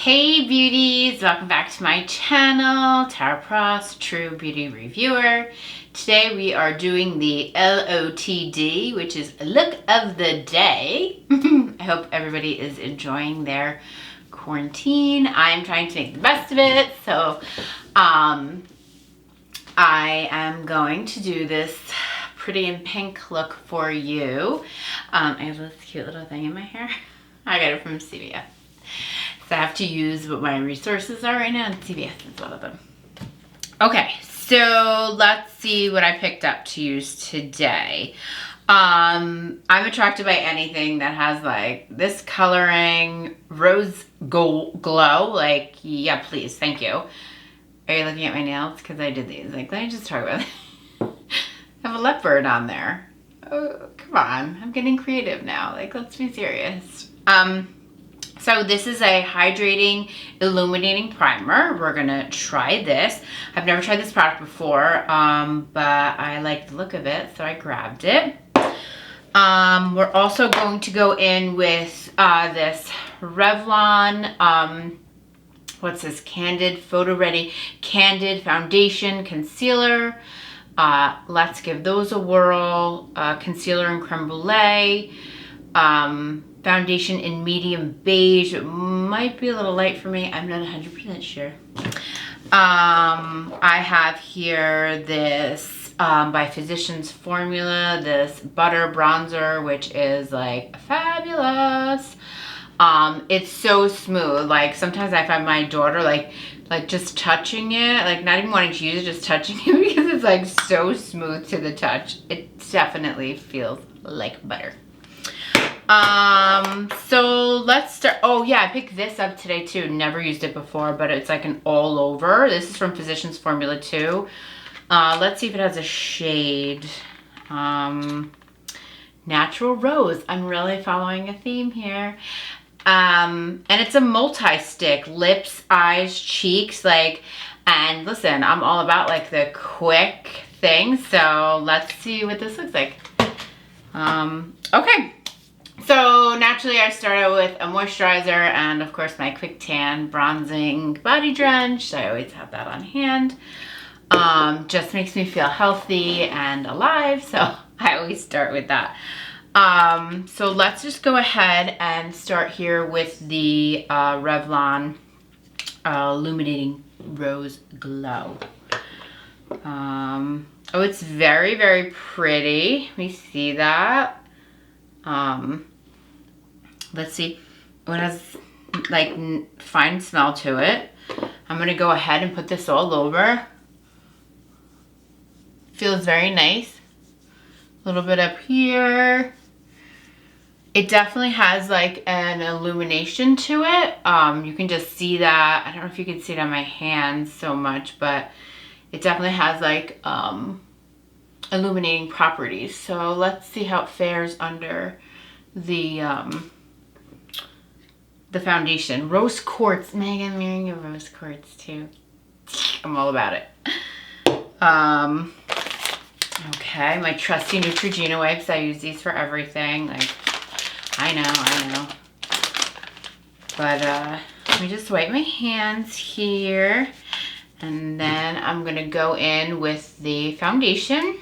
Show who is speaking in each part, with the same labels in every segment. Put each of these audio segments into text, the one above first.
Speaker 1: Hey beauties, welcome back to my channel, Tara Pross, True Beauty Reviewer. Today we are doing the LOTD, which is look of the day. I hope everybody is enjoying their quarantine. I'm trying to make the best of it, so I am going to do this pretty in pink look for you. I have this cute little thing in my hair. I got it from CVS. So I have to use what my resources are right now, and CVS is one of them. Okay, so let's see what I picked up to use today. I'm attracted by anything that has like this coloring, rose gold glow. Like, yeah, please, thank you. Are you looking at my nails? Because I did these. Like, let me just talk about it. I have a leopard on there. Oh, come on. I'm getting creative now. Like, let's be serious. So this is a hydrating, illuminating primer. We're gonna try this. I've never tried this product before, but I like the look of it, so I grabbed it. We're also going to go in with this Revlon, what's this? Candid Photo Ready Candid Foundation Concealer. Let's give those a whirl. Concealer in Creme Brulee. Foundation in medium beige. It might be a little light for me. I'm not 100% sure. I have here this by Physicians Formula, this butter bronzer, which is like fabulous. It's so smooth. Like sometimes I find my daughter like just touching it, like not even wanting to use it, just touching it because it's like so smooth to the touch. It definitely feels like butter. So let's start. Oh yeah, I picked this up today too. Never used it before, but it's like an all over. This is from Physicians Formula 2. Let's see if it has a shade. Natural Rose. I'm really following a theme here. And it's a multi-stick, lips, eyes, cheeks, like, and listen, I'm all about like the quick thing. So let's see what this looks like. Okay. So naturally I start out with a moisturizer and of course my quick tan bronzing body drench. I always have that on hand. Just makes me feel healthy and alive, so I always start with that. So let's just go ahead and start here with the Revlon Illuminating Rose Glow. Oh, it's very, very pretty. Let me see that. Let's see. Oh, it has like fine smell to it. I'm gonna go ahead and put this all over. Feels very nice. A little bit up here. It definitely has like an illumination to it. You can just see that. I don't know if you can see it on my hands so much, but it definitely has like illuminating properties. So let's see how it fares under the foundation. Rose quartz. Megan, I'm wearing a rose quartz too. I'm all about it. Okay, my trusty Neutrogena wipes. I use these for everything. Like, I know. But let me just wipe my hands here. And then I'm gonna go in with the foundation.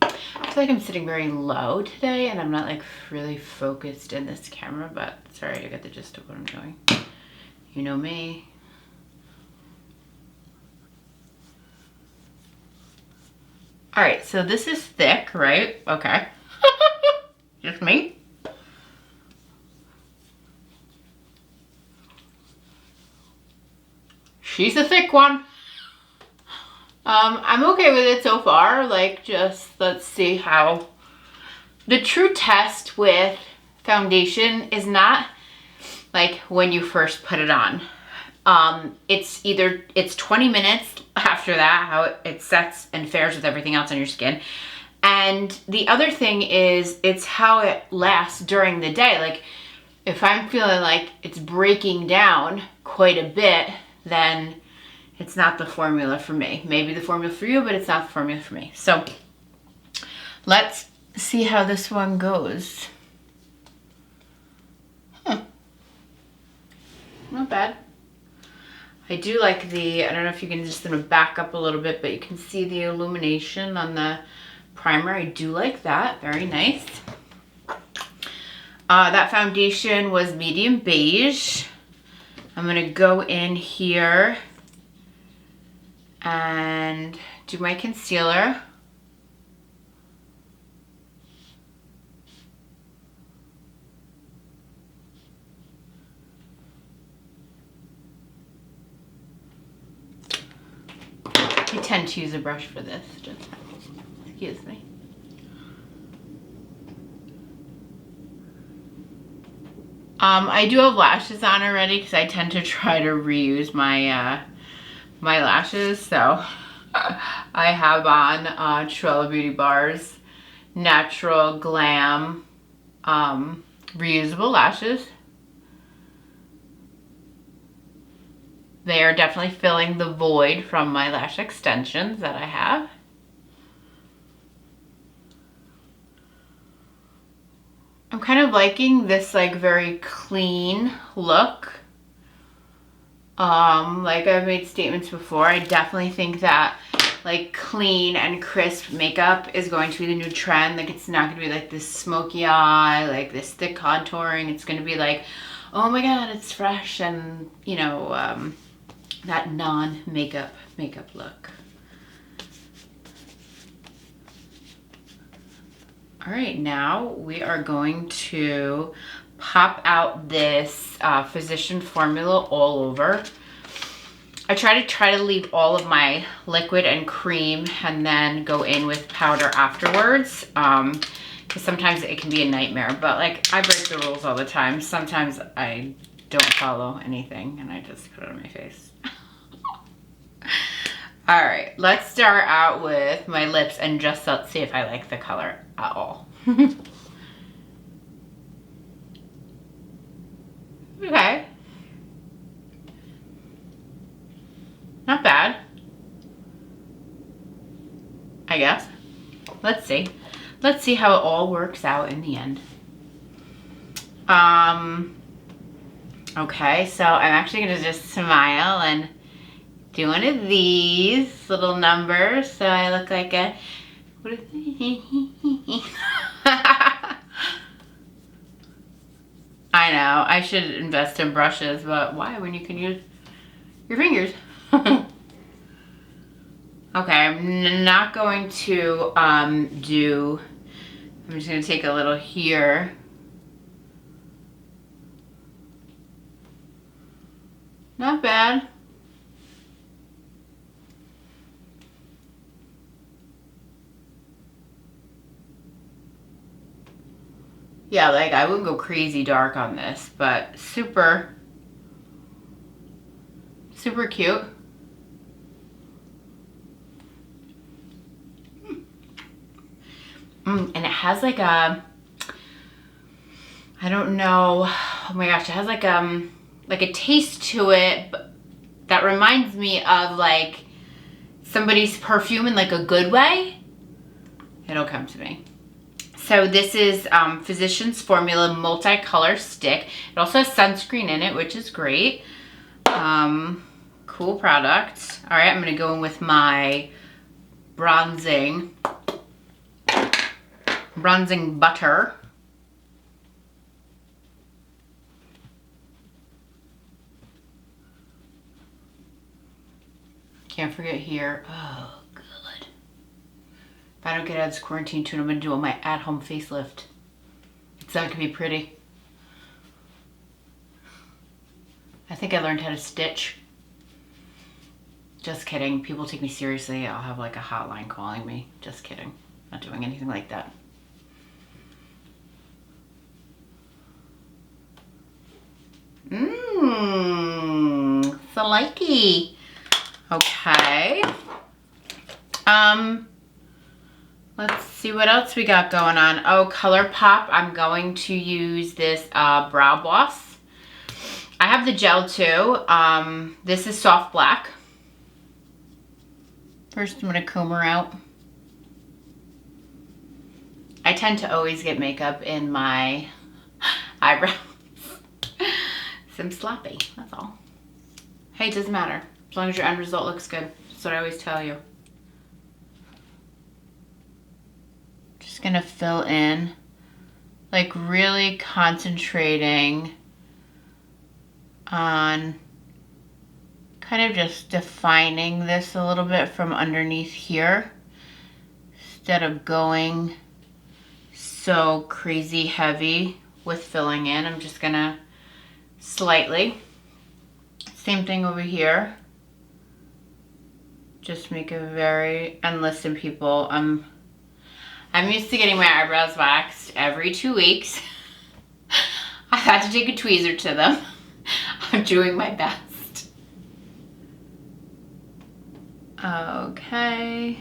Speaker 1: I feel like I'm sitting very low today and I'm not like really focused in this camera, but sorry, I got the gist of what I'm doing. You know me. All right, so this is thick, right? Okay. Just me. She's a thick one. I'm okay with it so far. Like, just let's see how. The true test with foundation is not like when you first put it on. It's 20 minutes after that, how it sets and fares with everything else on your skin. And the other thing is it's how it lasts during the day. Like if I'm feeling like it's breaking down quite a bit, then it's not the formula for me. Maybe the formula for you, but it's not the formula for me. So let's see how this one goes. not bad. I do like the, I don't know if you can just gonna back up a little bit, but you can see the illumination on the primer. I do like that, very nice. That foundation was medium beige. I'm gonna go in here and do my concealer. I tend to use a brush for this, just excuse me. I do have lashes on already because I tend to try to reuse my my lashes. So I have on Truella Beauty Bar's Natural Glam reusable lashes. They are definitely filling the void from my lash extensions that I have. I'm kind of liking this like very clean look. Like I've made statements before, I definitely think that like clean and crisp makeup is going to be the new trend. Like it's not gonna be like this smoky eye, like this thick contouring. It's gonna be like, oh my god, it's fresh and, you know, that non-makeup look. All right, now we are going to pop out this Physician Formula all over. I try to leave all of my liquid and cream and then go in with powder afterwards, because sometimes it can be a nightmare, but like I break the rules all the time. Sometimes I don't follow anything and I just put it on my face. All right, let's start out with my lips and just let's see if I like the color at all. Okay. Not bad, I guess. Let's see. Let's see how it all works out in the end. Okay, so I'm actually gonna just smile and do one of these little numbers so I look like a, what is it? I know, I should invest in brushes, but why when you can use your fingers? Okay, I'm not going to I'm just gonna take a little here. Not bad. Yeah, like I wouldn't go crazy dark on this, but super cute. And it has like a, I don't know, oh my gosh, it has like a taste to it but that reminds me of like somebody's perfume in like a good way. It'll come to me. So this is Physicians Formula Multicolor Stick. It also has sunscreen in it, which is great. Cool product. All right, I'm gonna go in with my bronzing butter. Can't forget here. Oh, good. If I don't get out of this quarantine tune, I'm gonna do my at-home facelift. It's not gonna be pretty. I think I learned how to stitch. Just kidding. People take me seriously. I'll have like a hotline calling me. Just kidding. Not doing anything like that. So likey. Okay. Let's see what else we got going on. Oh, ColourPop. I'm going to use this Brow Boss. I have the gel too. This is soft black. First, I'm gonna comb her out. I tend to always get makeup in my eyebrows. I'm sloppy, that's all. Hey, it doesn't matter. As long as your end result looks good. That's what I always tell you. Just gonna fill in, like really concentrating on kind of just defining this a little bit from underneath here instead of going so crazy heavy with filling in. I'm just gonna slightly. Same thing over here. Just make a very, and listen people, I'm used to getting my eyebrows waxed every 2 weeks. I've had to take a tweezer to them. I'm doing my best. Okay.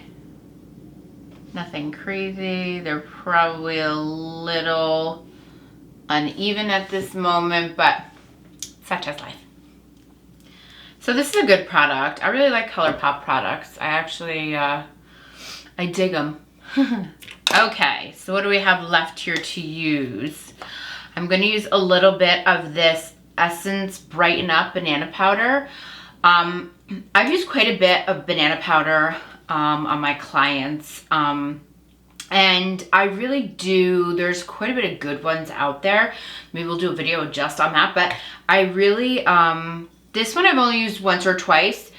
Speaker 1: Nothing crazy. They're probably a little uneven at this moment, but such as life. So this is a good product. I really like ColourPop products. I actually, I dig them. Okay, so what do we have left here to use? I'm going to use a little bit of this Essence Brighten Up banana powder. I've used quite a bit of banana powder on my clients. And I really do, there's quite a bit of good ones out there. Maybe we'll do a video just on that, but I really, this one I've only used once or twice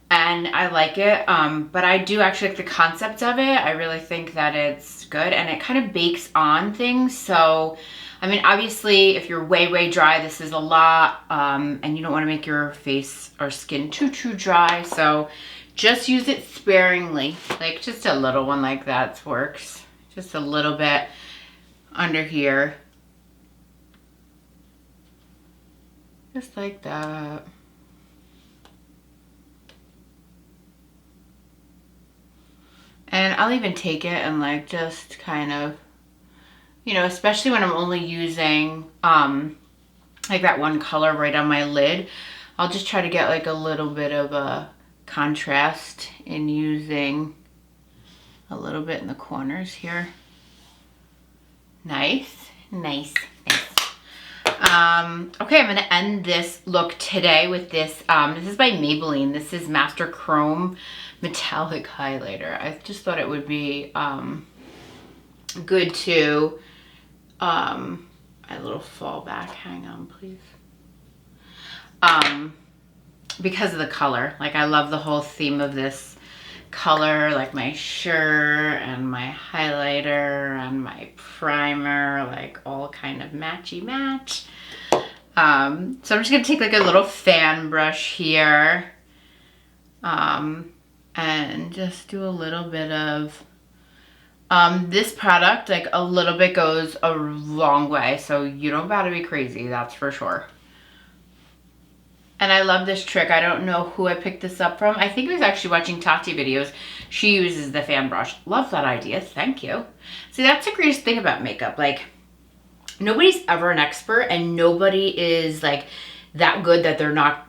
Speaker 1: and I like it, but I do actually like the concept of it. I really think that it's good and it kind of bakes on things. So, I mean, obviously if you're way dry, this is a lot, and you don't want to make your face or skin too dry. So just use it sparingly, like just a little one like that works. Just a little bit under here. Just like that. And I'll even take it and like just kind of, you know, especially when I'm only using like that one color right on my lid, I'll just try to get like a little bit of a contrast in using a little bit in the corners here. Nice. Okay, I'm gonna end this look today with this. This is by Maybelline. This is Master Chrome Metallic Highlighter. I just thought it would be good to, a little fall back, hang on please. Because of the color, like I love the whole theme of this color, like my shirt and my highlighter and my primer, like all kind of matchy match. So I'm just gonna take like a little fan brush here, and just do a little bit of this product. Like a little bit goes a long way, so you don't gotta be crazy, that's for sure. And I love this trick. I don't know who I picked this up from. I think I was actually watching Tati videos. She uses the fan brush. Love that idea. Thank you. See, that's the greatest thing about makeup. Like, nobody's ever an expert and nobody is like that good that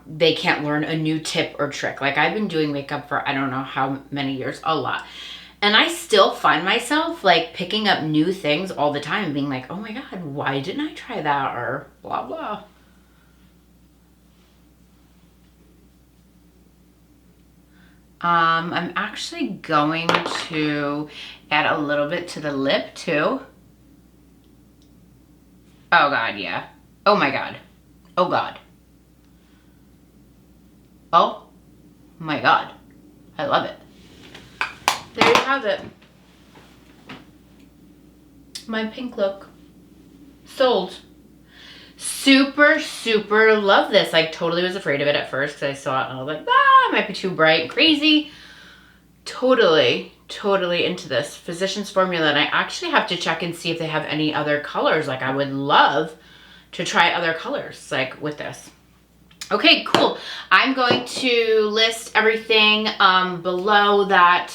Speaker 1: they can't learn a new tip or trick. Like, I've been doing makeup for I don't know how many years, a lot. And I still find myself like picking up new things all the time and being like, oh my God, why didn't I try that? Or blah, blah. I'm actually going to add a little bit to the lip too. Oh God, yeah. Oh my God. Oh God. Oh my God. I love it. There you have it. My pink look. Sold. Super love this. Like, totally was afraid of it at first because I saw it and I was like, ah, it might be too bright and crazy. Totally into this Physicians Formula, and I actually have to check and see if they have any other colors. Like, I would love to try other colors like with this. Okay, cool. I'm going to list everything below that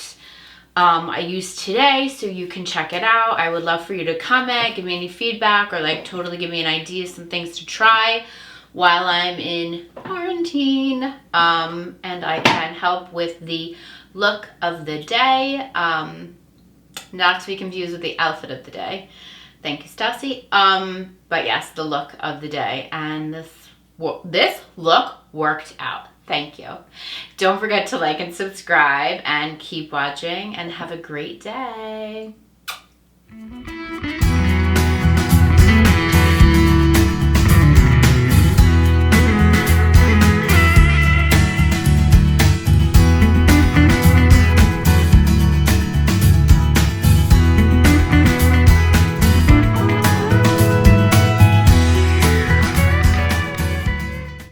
Speaker 1: I used today so you can check it out. I would love for you to comment, give me any feedback, or like totally give me an idea, some things to try while I'm in quarantine. And I can help with the look of the day, not to be confused with the outfit of the day. Thank you, Stassi. But yes, the look of the day. And this this look worked out. Thank you. Don't forget to like and subscribe and keep watching and have a great day.